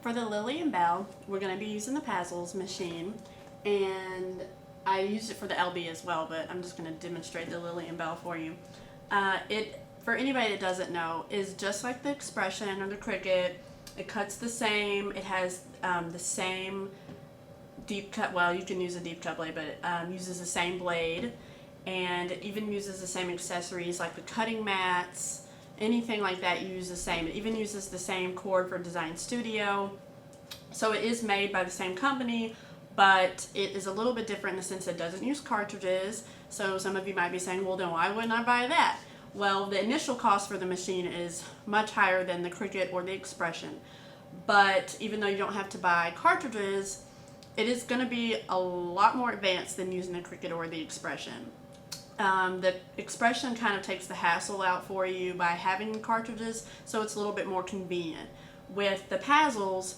For the Lily and Bell, we're going to be using the Pazzles machine, and I used it for the LB as well, but I'm just going to demonstrate the Lily and Bell for you. It, for anybody that doesn't know, is just like the Expression or the Cricut. It cuts the same. It has the same deep cut. Well, you can use a deep cut blade, but it uses the same blade, and it even uses the same accessories like the cutting mats. Anything like that, you use the same. It even uses the same cord for Design Studio. So it is made by the same company, but it is a little bit different in the sense that it doesn't use cartridges. So some of you might be saying, well, then why wouldn't I buy that? Well, the initial cost for the machine is much higher than the Cricut or the Expression. But even though you don't have to buy cartridges, it is going to be a lot more advanced than using the Cricut or the Expression. The Expression kind of takes the hassle out for you by having cartridges, so it's a little bit more convenient. With the Pazzles,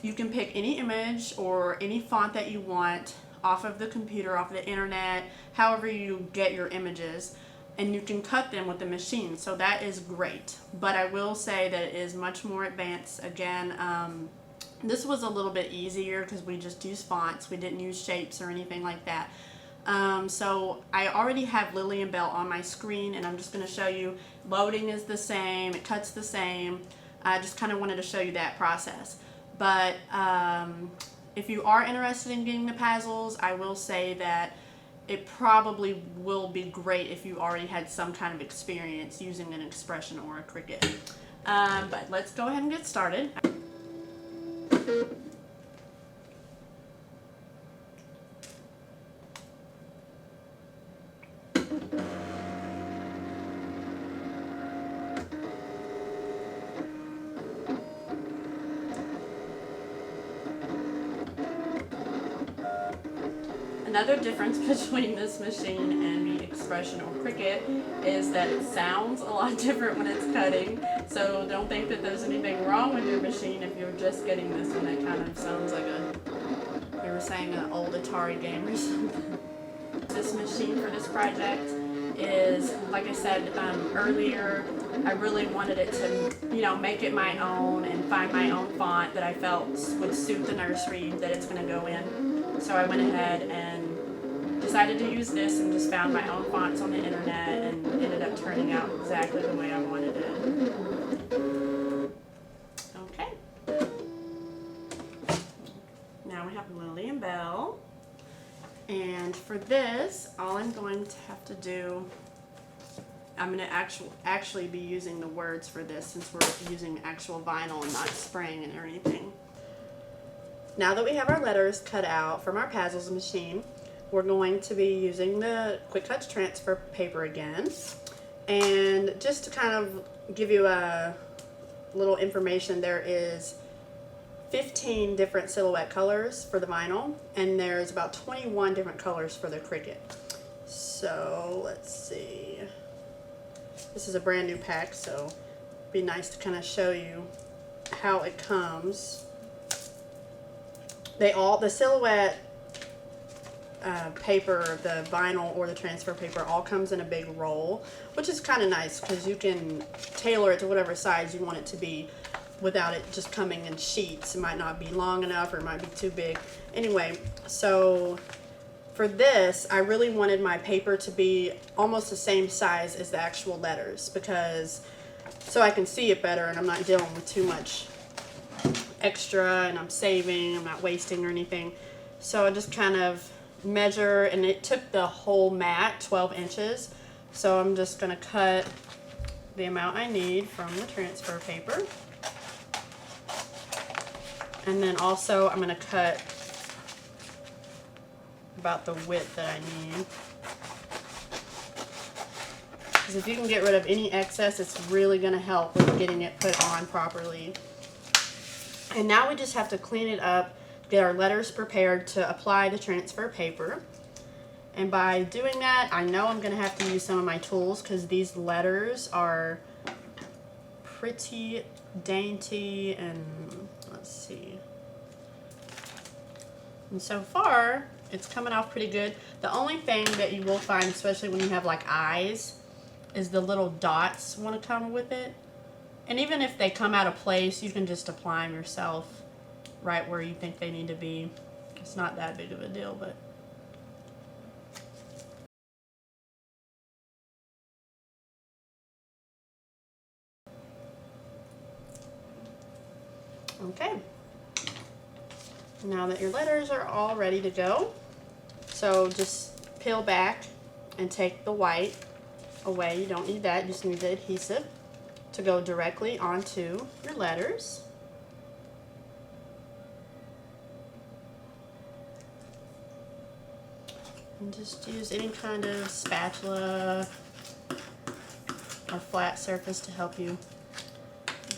you can pick any image or any font that you want off of the computer, off the internet, however you get your images, and you can cut them with the machine, so that is great. But I will say that it is much more advanced. Again, this was a little bit easier because we just used fonts. We didn't use shapes or anything like that. So I already have Lily and Bell on my screen, and I'm just going to show you loading is the same, it cuts the same. I just kind of wanted to show you that process. But if you are interested in getting the Pazzles, I will say that it probably will be great if you already had some kind of experience using an Expression or a Cricut. But let's go ahead and get started. Another difference between this machine and the Expression or Cricut is that it sounds a lot different when it's cutting. So don't think that there's anything wrong with your machine if you're just getting this one. That kind of sounds like you were saying an old Atari game or something. This machine for this project is, like I said earlier, I really wanted it to, make it my own and find my own font that I felt would suit the nursery that it's going to go in. So I went ahead and decided to use this and just found my own fonts on the internet and ended up turning out exactly the way I wanted it. Okay. Now we have Lily and Bell. And for this, all I'm going to have to do, I'm going to actually be using the words for this since we're using actual vinyl and not spraying it or anything. Now that we have our letters cut out from our Pazzles machine, we're going to be using the Quick Cuts transfer paper again. And just to kind of give you a little information, there is 15 different silhouette colors for the vinyl, and there's about 21 different colors for the Cricut. So let's see. This is a brand new pack, so it'd be nice to kind of show you how it comes. The silhouette paper, the vinyl or the transfer paper all comes in a big roll, which is kind of nice because you can tailor it to whatever size you want it to be without it just coming in sheets. It might not be long enough or it might be too big. Anyway, so for this, I really wanted my paper to be almost the same size as the actual letters so I can see it better and I'm not dealing with too much extra and I'm saving, I'm not wasting or anything. So I just kind of measure, and it took the whole mat 12 inches. So I'm just going to cut the amount I need from the transfer paper. And then also I'm going to cut about the width that I need. Because if you can get rid of any excess, it's really going to help with getting it put on properly. And now we just have to clean it up, get our letters prepared to apply the transfer paper. And by doing that, I know I'm going to have to use some of my tools because these letters are pretty dainty and let's see. And so far, it's coming off pretty good. The only thing that you will find, especially when you have like eyes, is the little dots want to come with it. And even if they come out of place, you can just apply them yourself. right where you think they need to be. It's not that big of a deal, but okay. Now that your letters are all ready to go, so just peel back and take the white away. You don't need that, you just need the adhesive to go directly onto your letters. And just use any kind of spatula or flat surface to help you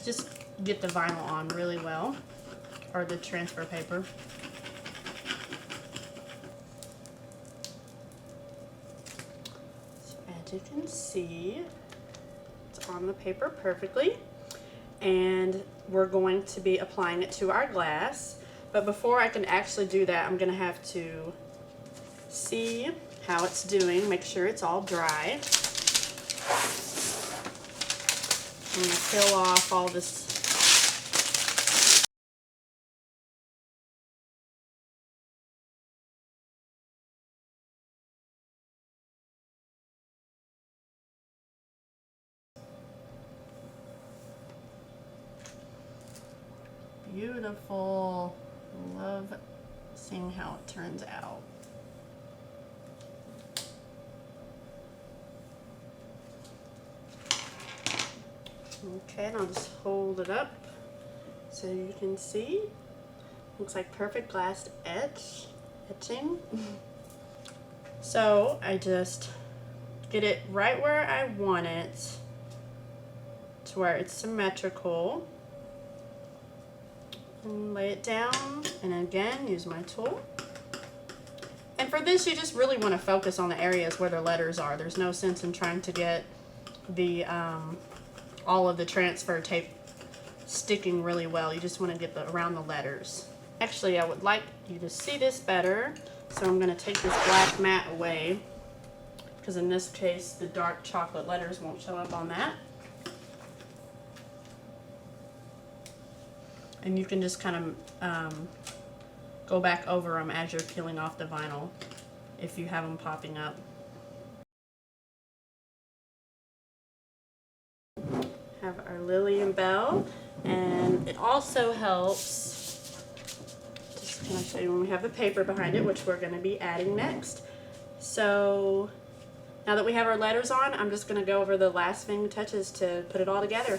just get the vinyl on really well, or the transfer paper. So as you can see, it's on the paper perfectly, and we're going to be applying it to our glass. But before I can actually do that, I'm going to have to see how it's doing, make sure it's all dry. I'm going to peel off all this beautiful. Love seeing how it turns out. Okay, and I'll just hold it up so you can see. Looks like perfect glass etching. So I just get it right where I want it, to where it's symmetrical, and lay it down, and again use my tool. And for this, you just really want to focus on the areas where the letters are. There's no sense in trying to get the all of the transfer tape sticking really well. You just want to get around the letters. Actually, I would like you to see this better, so I'm going to take this black mat away, because in this case the dark chocolate letters won't show up on that. And you can just kind of go back over them as you're peeling off the vinyl if you have them popping up. Have our Lily and Belle, and it also helps, just kind of show you when we have the paper behind it, which we're going to be adding next. So now that we have our letters on, I'm just going to go over the last finishing touches to put it all together.